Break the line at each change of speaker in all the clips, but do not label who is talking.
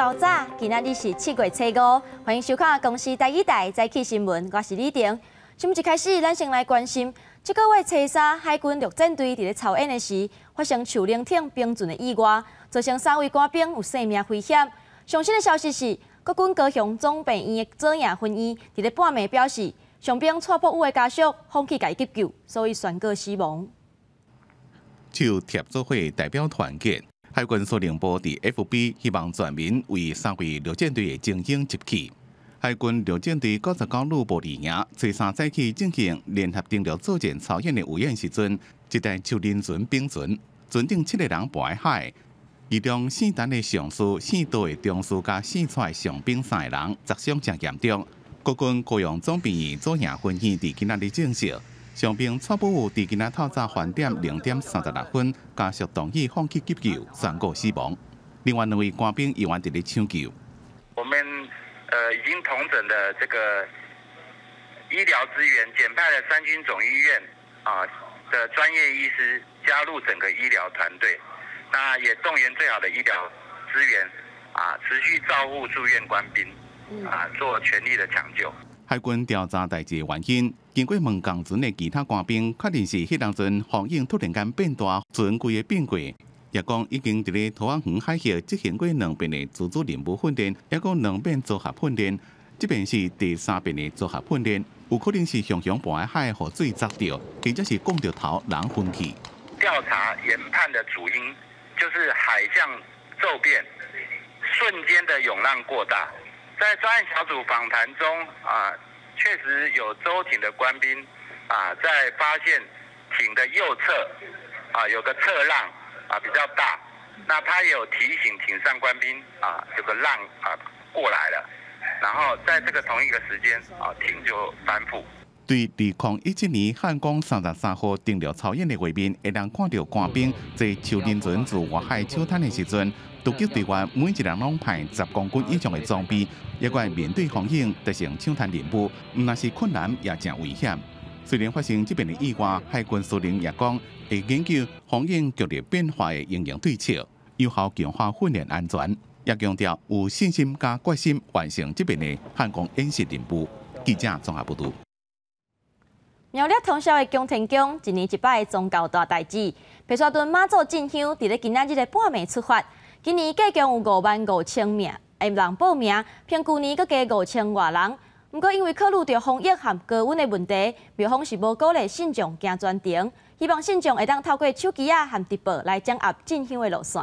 较早，今仔日是7月初5，欢迎收看公视第一台早起新闻，我是李婷。新闻一开始，咱先来关心，这个月初3，海军陆战队伫咧操演的时，发生树林艇冰船的意外，造成3位官兵有性命危险。上新的消息是，国军高雄总病院的左营分院伫咧半暝表示，伤兵错破有的家属放弃家急救，所以宣告死亡。
就协作会代表团结。海军司令部伫 FB 希望全民为3位陆战队的精英集气。海军陆战队99旅部2营初3早起进行联合登陆作战操演的有演时阵，一台树林船冰船，船顶7个人跋海，其中4单的上士、4岛的中士甲4出的上兵3个人砸伤真严重。国军高雄总病院左营分院伫今仔日证实。伤兵蔡宝武伫今仔透早饭点0点36分，家属同意放弃急救，宣告死亡。另外2位官兵依然伫咧抢救。
我们已经统整的这个医疗资源，简派了3军总医院的专业医师加入整个医疗团队，那也动员最好的医疗资源持续照护住院官兵做全力的抢救。
海军调查代志原因，经过问港船的其他官兵，确认是迄当阵风影突然间变大，船规个变过，也讲已经伫咧桃园远海峡执行过2遍的自主任务训练，也讲2遍组合训练，这边是第3遍的组合训练，有可能是熊熊跋海河水砸到，或者是讲到头人昏去。
调查研判的主因就是海象骤变，瞬间的涌浪过大。在专案小组访谈中确实有舟艇的官兵在发现艇的右侧有个侧浪比较大，那他也有提醒艇上官兵有个浪过来了，然后在这个同一个时间艇就翻覆。
对2017年汉光33号登陆操演的画面，会当看到官兵在树林船自外海抽滩的时阵，突击队员每一人拢派10公斤以上的装备，也怪面对风影执行抢滩任务，唔但是困难，也真危险。虽然发生这边的意外，海军司令也讲会研究风影剧烈变化的应用对策，有效强化训练安全，也强调有信心加决心完成这边的汉光演习任务。记者综合报道。
苗栗通宵的宫廷宫，一年一摆的宗教大代志。白沙屯妈祖进香，伫咧今仔日的半暝出发。今年计共有55000名的人报名，偏去年佫加5000外人。不过因为考虑到防疫和高温的问题，庙方是无鼓励信众行全程，希望信众会当透过手机和直播来掌握进香的路线。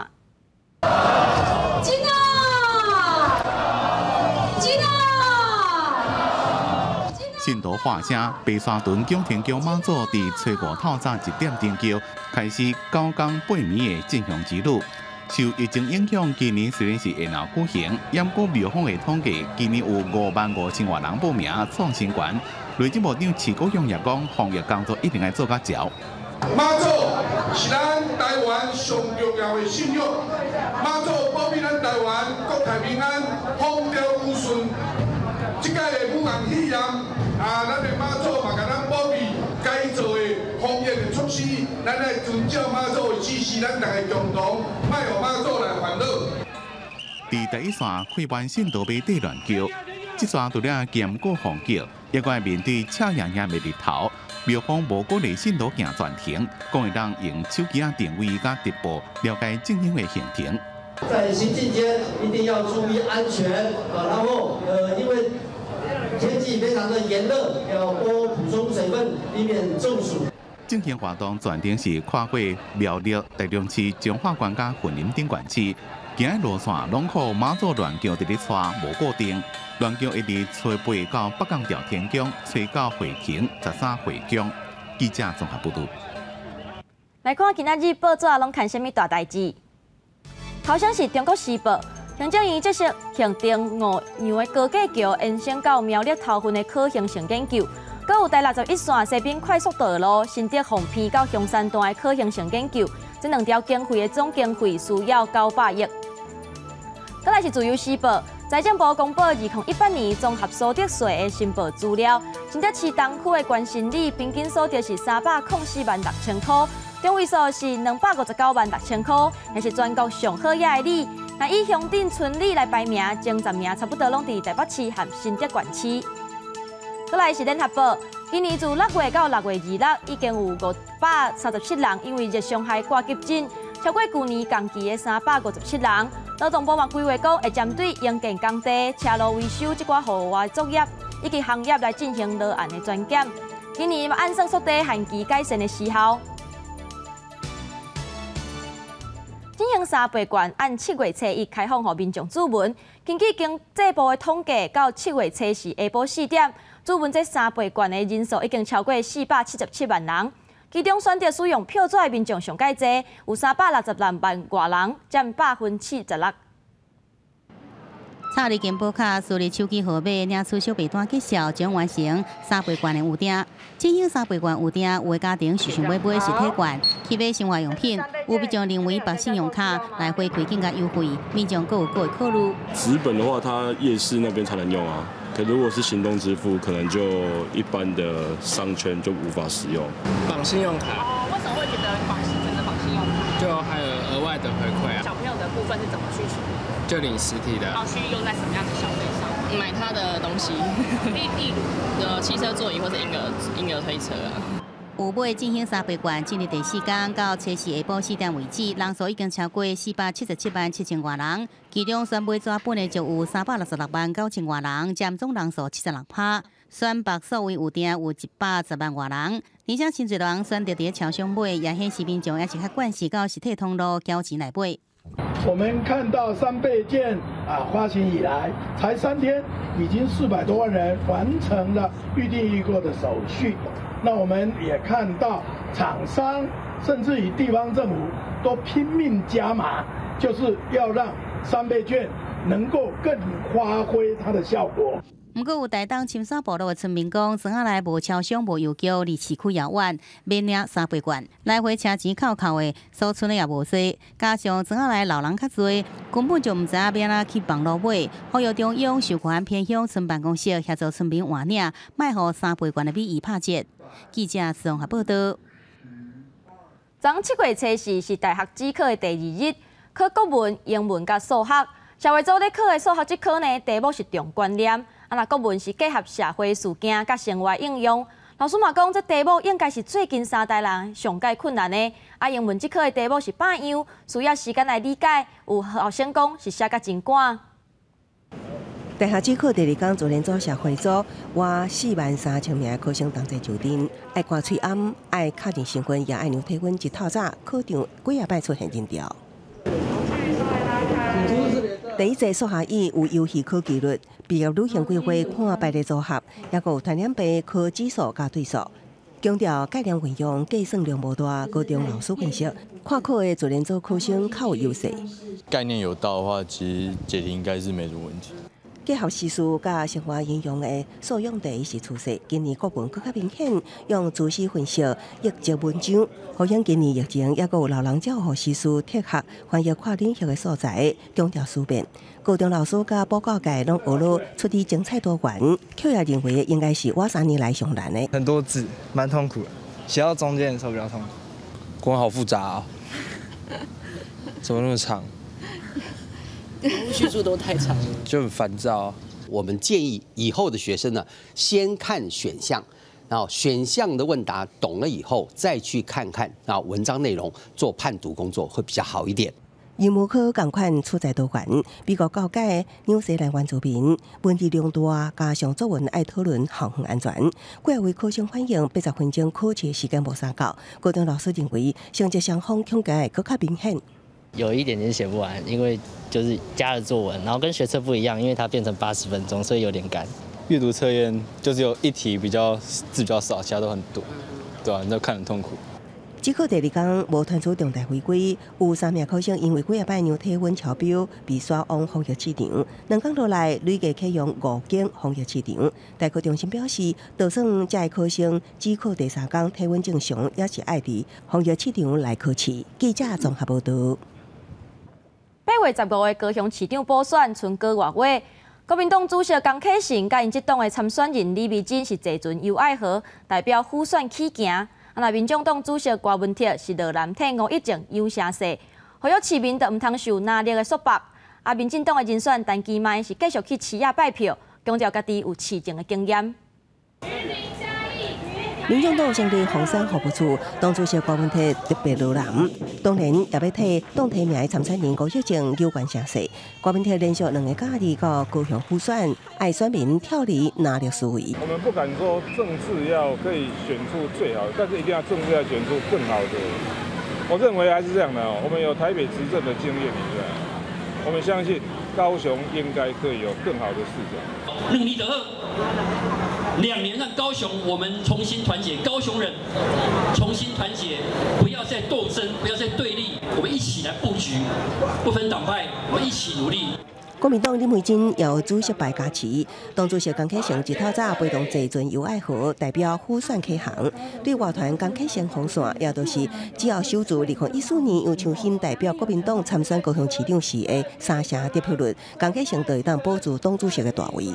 信徒话声，白沙屯宫廷宫妈祖伫初5透早1点登桥，开始9天8暝的进香之旅。受疫情影响，今年虽然是会闹举行，不过庙方的统计，今年有55000外人报名创新关。内政部长徐国勇也讲，防疫工作一定要做到牢。
妈祖是咱台湾上重要的信仰，妈祖保庇咱台湾国泰民安，风调雨顺。这届的武人喜宴咱的妈祖嘛，甲咱保庇该做的防疫的措施，咱来遵照妈祖的指示，咱大家共同莫互妈祖来烦恼。
伫第一线开办信徒买地乱叫，这线除了严格防疫，也怪面对赤炎炎的日头，庙方无鼓励信徒行全程，讲会当用手机定位甲直播了解进香的行程。
在行进间一定要注意安全然后因为天气非常的炎热，要多补充水分，以免中暑。
进行活动全程是跨过苗栗、台中市、彰化县甲云林等县市，行的路线拢靠妈祖乱桥伫咧带，无固定。乱桥会伫初8到北港调天宫，初9会停，13会宫。记者综合报道。
来看今仔日报纸拢看什么大代志？头先是中国时报。行政院接受限定5样的高架桥延伸到苗栗头份的可行性研究，搁有第61线西滨快速道路新竹凤偏到香山段的可行性研究，这2条经费的总经费需要900亿。再来是自由时报，财政部公布2018年综合所得税的申报资料，新竹市东区的关心里平均所得是3046000块。中位数是2596000块，也是全国上好野的里。那以乡镇村里来排名，前10名差不多拢伫台北市和新竹县区。再来是联合报，今年自6月到6月26，已经有537人因为热伤害挂急诊，超过去年同期的357人。劳动部嘛规划讲，会针对营建工地、车路维修这寡户外作业以及行业来进行落案的专检。今年嘛按算缩短限期改善的时效。进行3倍券按7月初1开放，予民众注文。根据经济部的统计，到7月初4下晡4点，注文这3倍券的人数已经超过477万人。其中选择使用票纸的民众上介济，有360万外人，占76%。
查理健保卡输入手机号码，领取小费单结束，将完成3倍券的预订。进行3倍券预订，有的家庭是想要买实体券，去买生活用品，有民众认为绑信用卡来回馈更加优惠，民众各有各的考虑。
纸本的话，它夜市那边才能用啊。可如果是行动支付，可能就一般的商圈就无法使用。
绑信用卡。
为什么会觉得选择绑信用卡？
就还有额外的回馈啊。
小朋友的部分是怎么去处理？
就领实体的。
去用在什么样的消费上？
买他的东西，例如汽车座椅或者婴儿推车啊。
有买进行3倍券，今日第4天到初4下晡4点为止，人数已经超过477万7千外人，其中选买纸本的就有366万9千外人，占总人数76%。选白所谓预订有110万外人，而且真侪人选择伫超商买，也显示民众也是较惯势到实体通路交钱来买。
我们看到3倍券发行以来，才3天，已经400多万人完成了预订预购的手续。那我们也看到厂商甚至于地方政府都拼命加码，就是要让3倍券能够更发挥它的效果。
不过有台东深山部落的村民讲，庄仔内无超商无邮局，离市区遥远，免领3倍券，来回车钱扣扣的，所剩的也无多。加上庄仔内老人较多，根本就唔知影要哪去网络买。呼吁中央授权偏乡村办公室协助村民换领，卖予3倍券的美意拍折。记者综合报道。
昨7月初4是大学指考的第2日，考国文、英文甲数学。社会组咧考的数学这科呢，题目是重观念。那国文是结合社会事件甲生活应用。老师嘛讲，这题目应该是最近3代人上解困难的。英文这科的题目是8样，需要时间来理解。有学生讲是写甲真赶。
大学指考第2天，自然组、社会组，我43000名考生同齐就阵，爱挂喙暗，爱敲定身份，也爱量体温。一透早，考场几啊摆出现人潮。第一节数学椅有游戏考纪律，毕业旅行规划看排列组合，也有传染病考指数加对数。强调概念运用，计算量无大，高中老师分析，看考的自然组考生较有优势。
概念有到的话，其实解题应该是没什么问题。
结合时事甲生活应用的素养题是趋势。今年国文更加明显，用知识分析译节文章。好像今年疫情，也有老人照护时事贴合翻译跨领域的素材，强调思辨。高中老师甲报告界拢学了出题精彩多元，却也认为应该是我3年来上难的。
很多字蛮痛苦的，写到中间的时候比较痛苦。
国文好复杂啊，怎么那么长？
叙述都太长了，
就很烦躁。
我们建议以后的学生呢，先看选项，然后选项的问答懂了以后，再去看看文章内容，做判读工作会比较好一点。
英文科同款出在多元，美国教界纽西兰原住民问题量大，加上作文爱讨论航空安全，几位考生反映80分钟考试时间无啥够。高中老师认为成绩双方恐加更加明显。
有一点点写不完，因为就是加了作文，然后跟学测不一样，因为它变成80分钟，所以有点赶。
阅读测验就只有一题字比较少，其他都很多，对吧？那看很痛苦。
指考第2天无传出重大违规，有3名考生因为几啊摆量体温超标，被刷往防疫市场。2天落来，累计启用5间防疫市场。大考中心表示，就算这考生指考第3天体温正常，也是爱伫防疫市场来考试。记者综合报道。
8月15日高雄市长补选，剩个月。国民党主席江启臣甲因这党的参选人李美珍是坐船游爱河，代表府选起行。那民众党主席郭文铁是落南体5-1前游城市，呼吁市民都唔通受压力的束缚。民进党的人选陈其迈是继续去市野拜票，强调家己有市政的经验。
民进党成立红山服务处，当初是郭文泰特别路人，当然也要替党提名参选人高秀静有关详细。郭文泰连续2个假日到高雄辅选，爱选民跳离拿了思维。
我们不敢说政治要可以选出最好的，但是一定要政治要选出更好的。我认为还是这样的哦，我们有台北执政的经验以外，我们相信高雄应该可以有更好的市长。
让你得2年让高雄我们重新团结，高雄人重新团结，不要再斗争，不要再对立，我们一起来布局，不分党派，我们一起努力。
国民党林慧珍也有主席白加持，党主席江启臣一透早陪同坐船游爱河，代表辅选启航。对外团江启臣封线，也都是只要守住2014年杨秋兴代表国民党参选高雄市长时的3成得票率，江启臣就会当保住党主席的大位。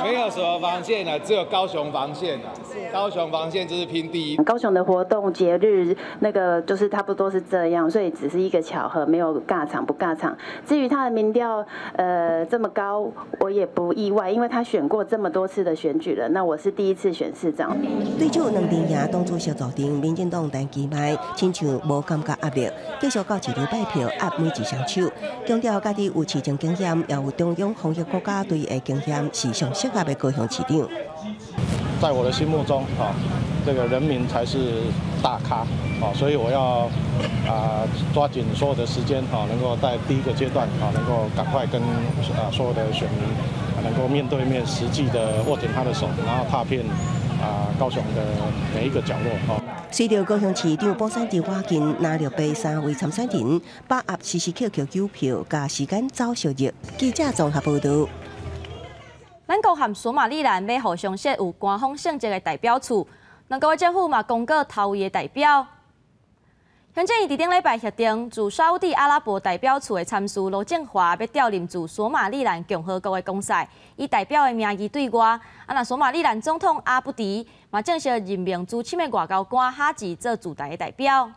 没有什么防线了，只有高雄防线了。高雄防线就是拼第一。
高雄的活动节日那个就是差不多是这样，所以只是一个巧合，没有尬场不尬场。至于他的民调这么高，我也不意外，因为他选过这么多次的选举了。那我是第一次选市长。
对手2连赢，党主席坐定，民进党陈其迈亲像无感觉压力，继续到市场拜票，压每一双手，强调家己有市政经验，也有中央防疫国家队的经验，是上适合的高雄市长。
在我的心目中，这个人民才是大咖，所以我要抓紧所有的时间，能够在第一个阶段，能够赶快跟所有的选民，能够面对面实际的握紧他的手，然后踏遍高雄的每一个角落。
随着高雄市长补选日瓦近，拿了被3位参选人把握QQ 票，加时间找小日。记者综合报道。
咱国和索马利兰要互相设有官方性质的代表处，两国政府嘛公告头位的代表。现在伊伫顶礼拜协定，自沙烏地阿拉伯代表处的参事罗建华要调任自索马利兰共和国的公使，以代表的名义对外。那索马利兰总统阿布迪嘛正式任命资深的外交官哈吉做驻台的代表。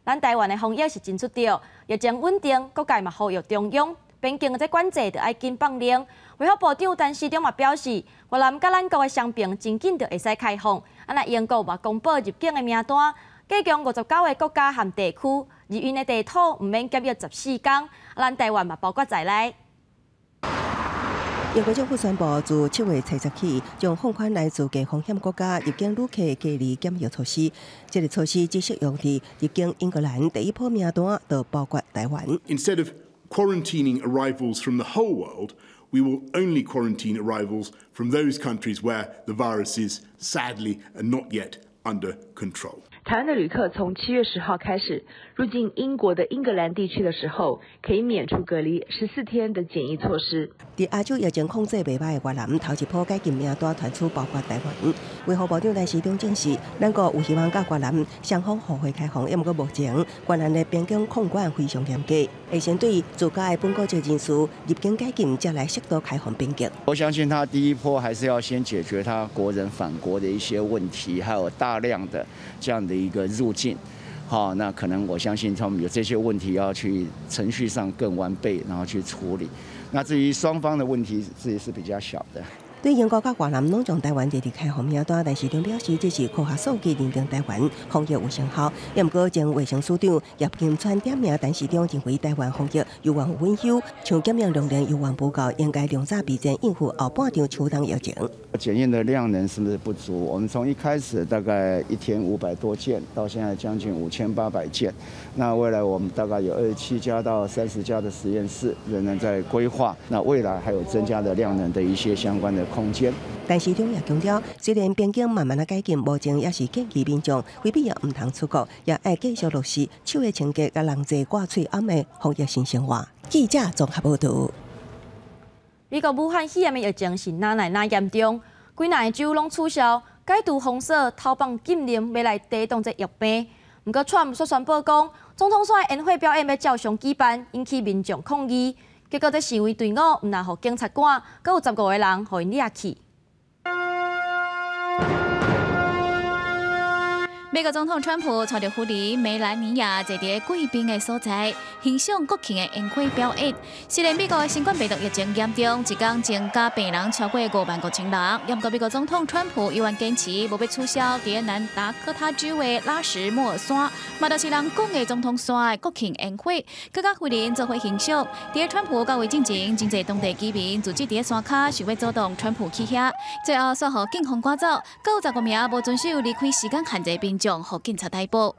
咱台湾的防疫是真出调，疫情稳定，各界嘛呼吁中央。 边境的管制就要紧放令。卫福部长陈时中嘛表示，越南甲咱国的商品真紧就会使开放。那英国嘛公布入境的名单，加强59个国家和地区入境的地图唔免检疫14天，咱台湾嘛包括在内。
英国政府宣布，自7月7日起，将放宽来自高风险国家入境旅客隔离检疫措施。这个措施只适用于入境英格兰第一波名单，就包括台湾。
Instead of quarantining arrivals from the whole world, we will only quarantine arrivals from those countries where the virus is sadly not yet under control.
台湾的旅客从7月10号开始入境英国的英格兰地区的时候，可以免除隔离14天的检疫措施。
在亚洲疫情控制袂歹的越南，头一波解禁名单传出包括台湾。卫福部长陈时中证实，咱国有希望甲越南双方互惠开放，不过目前越南的边境控管非常严格，会先对自家的本国籍人士入境解禁，再来适度开放边境。
我相信他第一波还是要先解决他国人返国的一些问题，还有大量的这样的一个入境。好，那可能我相信他们有这些问题要去程序上更完备，然后去处理。那至于双方的问题，这也是比较小的。
对英国甲越南拢将台湾列入开放名单，但是中表示这是科学数据认定台湾防疫有成效。也不过前卫生署长叶金川点名陈时中认为台湾防疫有望有稳休，像检验量有望不够，应该量早备战应付后半场秋冬疫情。
检验的量能是不是不足？我们从一开始大概1天500多件，到现在将近5800件。那未来我们大概有27家到30家的实验室仍然在规划。那未来还有增加的量能的一些相关的空间。
但市长也强调，虽然边境慢慢的解禁，目前也是建议民众非必要唔通出国，也要继续落实手的清洁、甲人际挂嘴暗的防疫新生活。记者综合报道。
美国武汉肺炎的疫情是哪来哪严重，几哪个州拢取消解除封锁、投放禁令，要来抵挡这疫病。不过，川普所宣布讲，总统选的宴会表演要照常举办，引起民众抗议。结果，这示威队伍唔但互警察赶，阁有15个人互因掠去。
美国总统川普带着夫人梅兰妮亚坐伫贵宾的所在，欣赏国庆的烟火表演。虽然美国的新冠病毒疫情严重，一天增加病人超过55000人，不过美国总统川普依然坚持无要取消伫南达科他州的拉什莫尔山，嘛就是人讲的总统山的国庆烟火，更加夫人做伙欣赏。伫川普到位进前，真侪当地居民组织伫山骹想要阻挡川普去遐，最后煞互警方赶走，95名无遵守离开时间限制民众，互警察逮捕。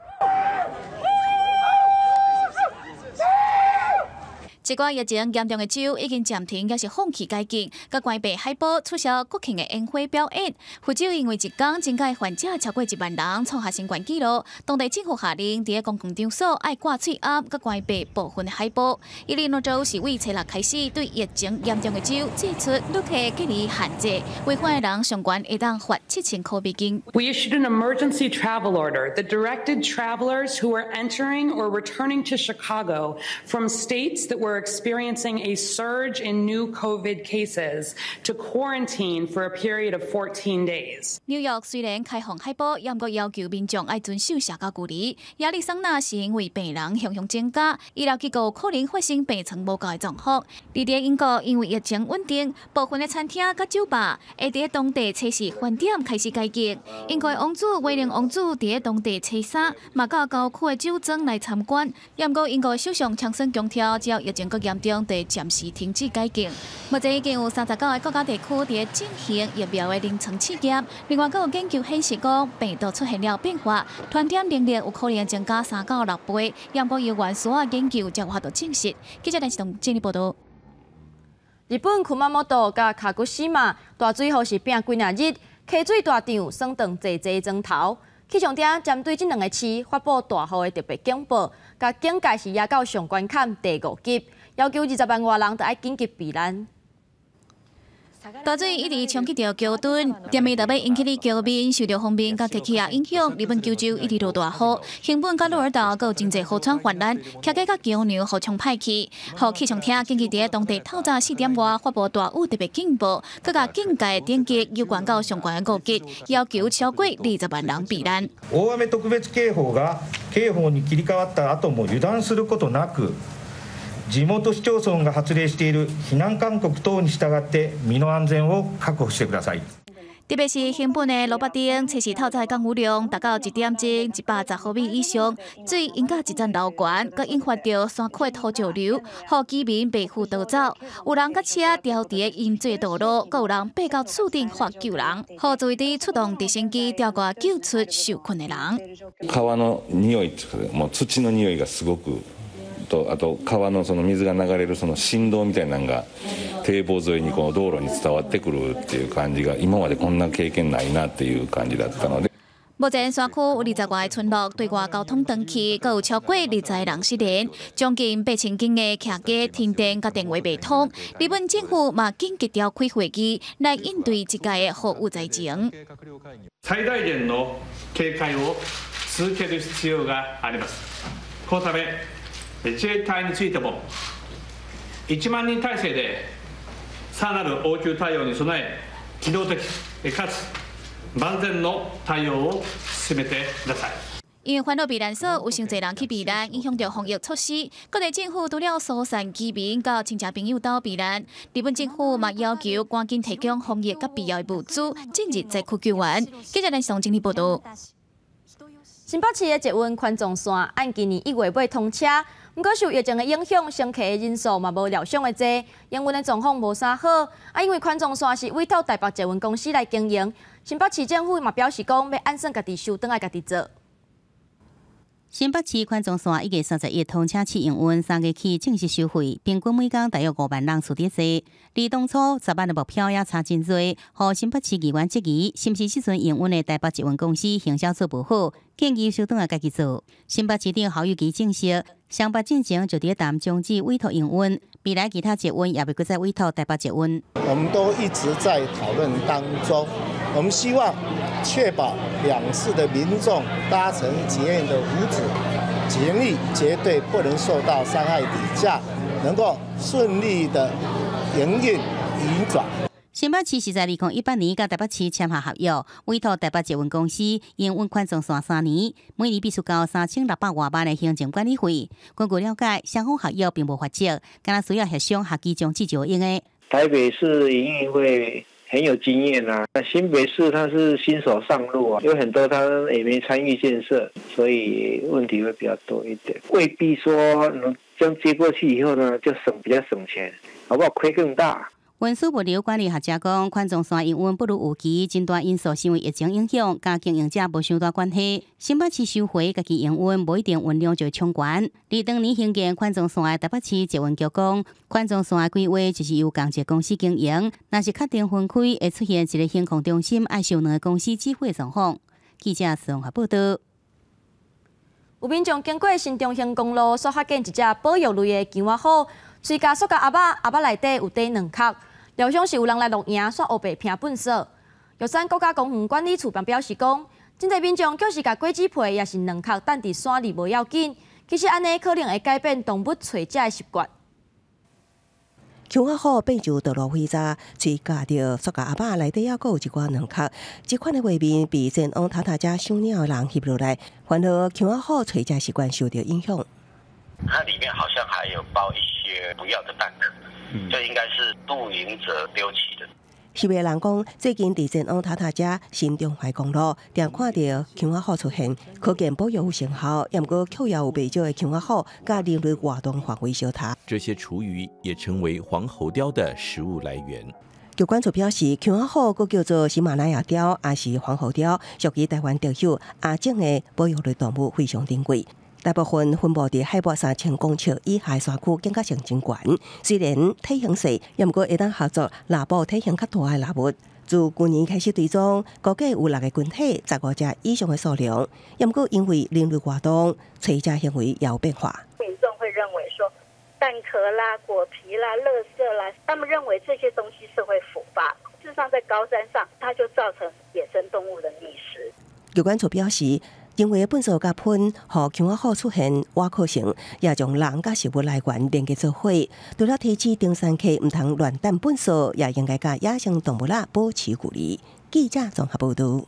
一寡疫情严重的州已经暂停，也是放弃解禁，甲关闭海报，取消国庆的烟火表演。福州因为一天增加患者超过1万人，创下新冠纪录。当地政府下令，伫公共场所爱挂喙压，甲关闭部分的海报。伊利诺州是为初六开始对疫情严重的州祭出入体隔离限制，违反的人上悬会当罚7000块美金。
We issued an emergency travel order that directed travelers who were entering or returning to Chicago from states that were experiencing a surge in new COVID cases to quarantine for a period of 14 days.
纽约虽然开放海报，也毋过要求民众爱遵守社交距离。亚利桑那是因为病人向向增加，医疗机构可能发生病床无够的状况。伫英国，因为疫情稳定，部分的餐厅甲酒吧会伫当地初时饭点开始解禁。英国王子威廉王子伫当地初三嘛到郊区的酒庄来参观。也毋过英国首相强生强调，只要疫情更严重，得暂时停止解禁。目前已经有39个国家地区伫进行疫苗的临床试验。另外，有研究显示讲，病毒出现了变化，传染能力有可能增加3到6倍。也毋过，由原始研究才有法度证实。记者陈志同整理报道。
日本库马摩多甲卡古西马大水河是拼几廿日，溪水大涨，霜冻济济砖头。气象厅针对这2个市发布大雨的特别警报，甲警戒是压到上关卡第5级，要求20万外人都要紧急避难。
大水一直冲击着桥墩，店面特别引起的桥面受到风面甲天气啊影响。日本九州一直落大雨，兴本甲鹿儿岛有真侪河川泛滥，骑街甲桥梁互冲歹去。互气象厅紧急伫当地透早4点外发布大雨特别警报，佮甲警戒点击有关到相关的5级，要求超过20万人避難。
大雨特別警報が警報に切り替わった後も油断することなく。地元市町村が発令している避難勧告等に従って身の安全を確保してください。
特别是兴本的罗巴丁，测试透早降雨量达到1点钟110毫米以上，水因甲一站流悬，佮引发着山区的土石流，互居民被护倒走。有人甲车掉伫淹水道路，佮有人爬到厝顶发救人，互自卫队出动直升機吊挂救出受困的人。
川の匂い、もう土の匂いがすごく。あと川のその水が流れるその振動みたいなのが堤防沿いにこの道路に伝わってくるっていう感じが今までこんな経験ないなっていう感じだったので。
目前山区有20外个村落对外交通断去，佮有超过20人失联，将近8000间的徛家停电佮电话未通。日本政府嘛紧急召开会议来应对这届的雨雨灾情。
最大限の警戒を続ける必要があります。このため。自衛隊についても1万人体制でさらなる応急対応に備え機動的かつ万全の対応を進めてください。
因为烦恼避难所有伤侪人去避难，影响到防疫措施。各地政府除了疏散居民到亲戚朋友到避难，日本政府嘛要求赶紧提供防疫甲必要的物资，近日灾区救援。记者林松整理报道。
新北市的捷运环状线按今年1月尾通车。不过受疫情的影响，乘客的人数嘛无料想的多，营运的状况无啥好。因为环状线是委托台北捷运公司来经营，新北市政府嘛表示讲要按算家己收，等来家己做。
新北市环状线1月31日通车试营运，3月起正式收费，平均每天大约5万人次伫坐。离当初10万的目标也差真多，互新北市议员质疑，是毋是即阵营运的台北捷运公司行销做不好，建议收等来家己做。新北市长侯友宜证实，上北进前就伫谈终止委托营运，未来其他捷运也袂搁再委托台北捷运。
我们都一直在讨论当中，我们希望确保两市的民众搭乘捷运的福祉权利绝对不能受到伤害底下，能够顺利的营运运转。
新北市是在2018年甲台北市签下合约，委托台北捷运公司营运宽松线3年，每年必须交3600多万的行政管理费。根据了解，双方合约并无法则，敢若需要协商下期将至就用的。
台北市营运会很有经验啊，那新北市它是新手上路啊，有很多他也没参与建设，所以问题会比较多一点。未必说能将接过去以后呢，就比较省钱，好不好？亏更大。
运输物流管理学者讲，宽松线营运不如预期，真大因素是因为疫情影响，甲经营者无相大关系。新北市收回家己营运，无一定运量就会冲关。20年兴建宽松线的台北市捷运局讲，宽松线的规划就是由港捷公司经营，若是确定分开，会出现一个行控中心爱受两个公司指挥状况。记者孙华报道。
有民众经过新中兴公路，所发现一只保育类的吉娃虎，随家塑胶盒仔内底有底2壳。料想是有人来录影，煞黑白拼粪扫。玉山国家公园管理处表示讲，真侪民众就是甲果子皮也是2壳等伫山里无要紧，其实安尼可能会改变动物找食的习惯。
熊仔虎变就道路灰渣，嘴夹着塑胶盒仔内底还阁有一寡2壳。这款的画面被前往塔家赏鸟的人翕落来，反而熊仔虎找食习惯受到影响。
它里面好像还有包一些不要的蛋壳。这应该是露营者丢弃的。
翕的人讲，最近伫前往塔家新中怀公路，常看到熊仔虎出现，可见保育有成效。也毋过，却也有不少的熊仔虎甲人类活动范围相差。
这些厨余也成为黄喉貂的食物来源。
局管处表示，熊仔虎佫叫做喜马拉雅貂，也是黄喉貂，属于台湾特有亚种的保育类动物，非常珍贵。大部分分布伫海拔3000公尺以下山区，更加上真悬。虽然体型小，也毋过会当合作拉捕体型较大的蜡物。自去年开始追踪，估计有6个群体15只以上的数量。也毋过因为人类活动，找食行为也有变化。
民众会认为说，蛋壳啦、果皮啦、垃圾啦，他们认为这些东西是会腐败。事实上，在高山上，它就造成野生动物的觅食。
有关处表示。因为粪扫甲喷，互熊仔虎出现挖可性，也将人甲食物来源连接做伙。除了提醒登山客毋通乱抌粪扫，也应该甲野生动物保持距离。记者综合报道。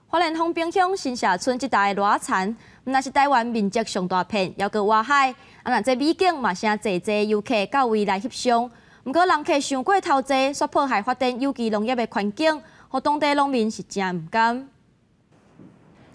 花莲丰滨乡新社村这带裸田，毋但是台湾面积上大片，还佫外海。若这美景嘛，成侪游客到位来翕相。毋过人客伤过头济，煞破坏发展有机农业的环境，互当地农民是真毋甘。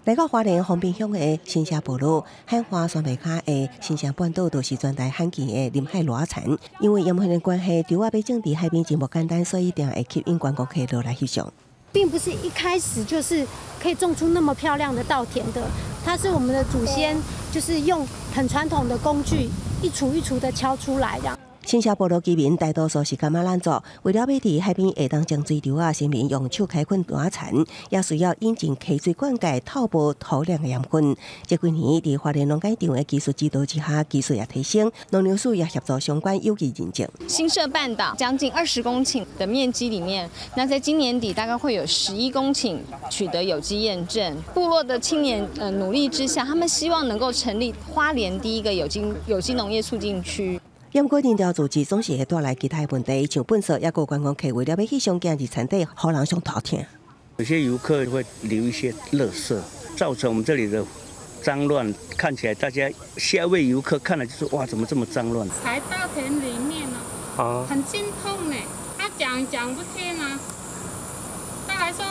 来到花莲丰滨乡的新社部落，汉华山脉卡的新社半岛都是全台罕见的临海裸田。因为盐分的关系，稻仔被种伫海边真无简单，所以一定会吸引观光客落来翕相。
并不是一开始就是可以种出那么漂亮的稻田的，它是我们的祖先就是用很传统的工具一锄一锄的敲出来的。新社部落居民大多数是感觉难做，为了要伫海边下当将水稻啊，先民用手开垦稻田，也需要引进溪水灌溉透薄土壤的盐分。这几年伫花莲农改场的技术指导之下，技术也提升，农粮署也协助相关有机认证。
新社半岛将近20公顷的面积里面，那在今年底大概会有11公顷取得有机验证。部落的青年努力之下，他们希望能够成立花莲第一个有机农业促进区。
因过定调组织总是会带来其他问题，像粪扫，也有观光客为了要去上今日产地，互人上头疼。
有些游客会留一些垃圾，造成我们这里的脏乱，看起来大家下一位游客看了就说：哇，怎么这么脏乱？
才稻田里面呢，很心痛呢。他讲不听啊，他还说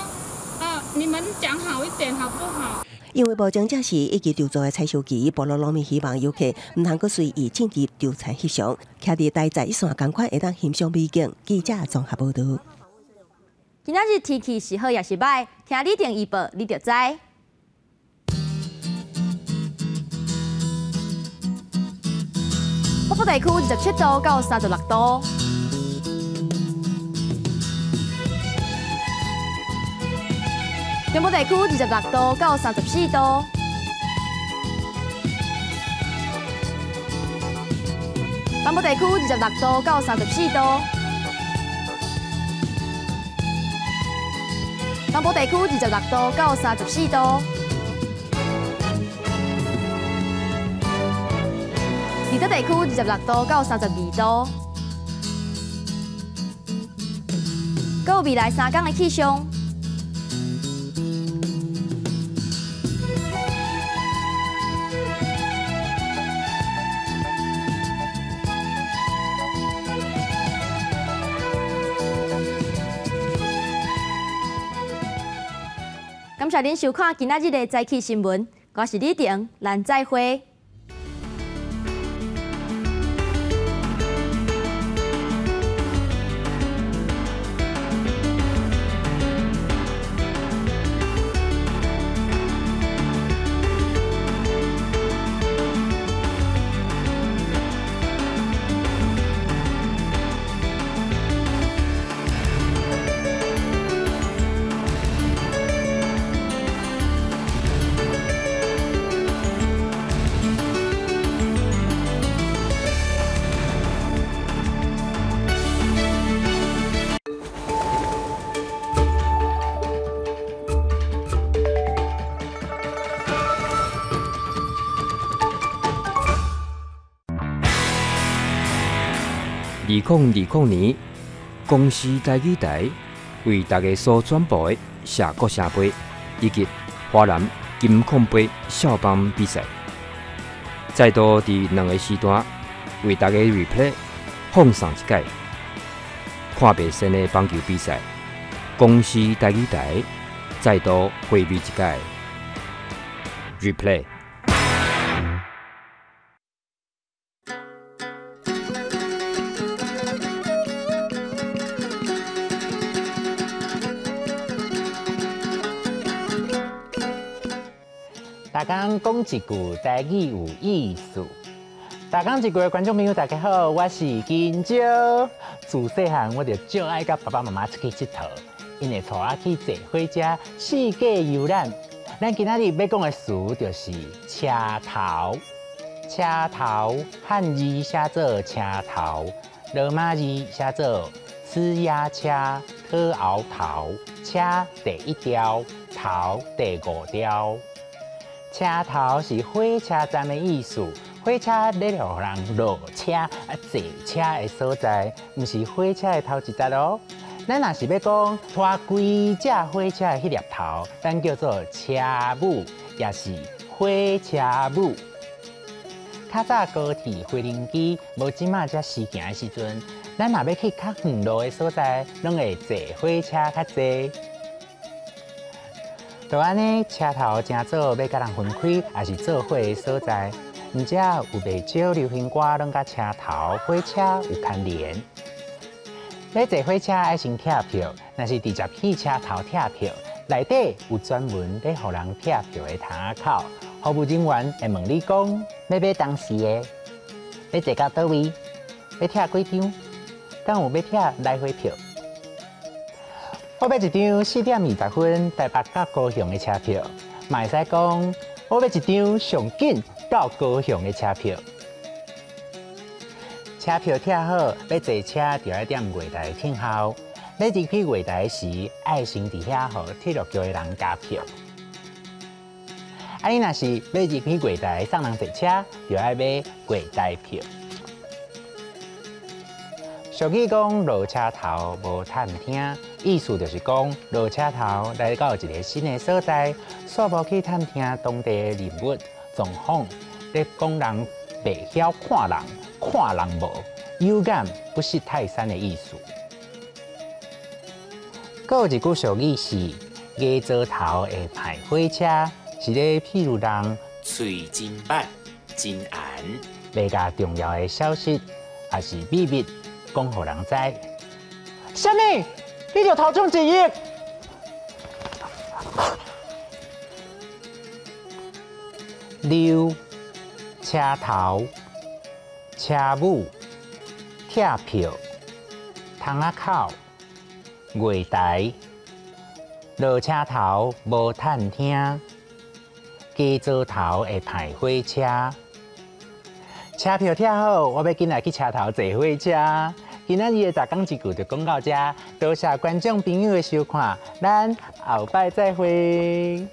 你们讲好一点好不好？
因为无种这时以及调做的采收期，部落农民希望游客唔通阁随意进入调采翕相，徛伫台在一线赶快会当欣赏美景。记者综合报道。今仔日天气是好也是歹，听你定预报你就知。北部地区27度到36度。中部地区26度到34度，南部地区26度到34度，南部地区26度到34度，离岛地区26度到32度。
搁有未来3天的气象。感谢您收看今仔日的早起新闻，我是李婷，咱再会。
2020年，公司台语台为大家所转播的社国城杯以及华南金控杯少棒比赛，再度伫2个时段为大家 replay 放送一届看袂胜的棒球比赛。公司台语台再度回味一届 replay。
大家讲一句台语有意思。大家一句的观众朋友，大家好，我是金蕉。自细汉我就最爱甲爸爸妈妈出去佚佗，因会带我去坐火车世界游览。咱今仔日要讲的词就是车头。车头汉字写做车头，罗马字写做呲牙车、特鳌头。车第1条，头第5条。车头是火车站的意思，火车咧让人落车坐车的所在，毋是火车的头一节哦。咱若是要讲拖规只火车的迄粒头，咱叫做车母，也是火车母。较早高铁、飞轮机无即马才实行的时阵，咱若要去较远路的所在，拢会坐火车较济。就安尼，车头正做要甲人分开，也是做伙的所在。而且有袂少流行歌拢甲车头、火车有牵连。要坐火车爱先拆票，若是直接去车头拆票，内底有专门咧互人拆票的窗口，服务人员会问你讲要买当时的，要坐到倒位，要拆几张，敢有要拆来回票？我买一张4点20分台北到高雄的车票，嘛会使讲我买一张上紧到高雄的车票。车票拆好，要坐车就要踮月台听候。要入去月台时，爱先伫遐互铁路局的人加票。你若是要入去月台送人坐车，就要买月台票。俗语讲落车头无探听，意思就是讲落车头来到一个新的所在，煞无去探听当地的人物状况，咧讲人袂晓看人，看人无，有眼不识泰山的意思。阁有一句俗语是“鸭做头会歹火车”，是咧譬如人嘴真白、真严，袂甲重要的消息也是秘密。讲互人知，什么？你就头中1亿？溜、车头、车母、拆票、窗仔口、月台、落车头无探听，加做头会歹火车。车票拆好，我要紧来去车头坐火车。今仔日的大讲一句就讲到这，多谢观众朋友的收看，咱后摆再会。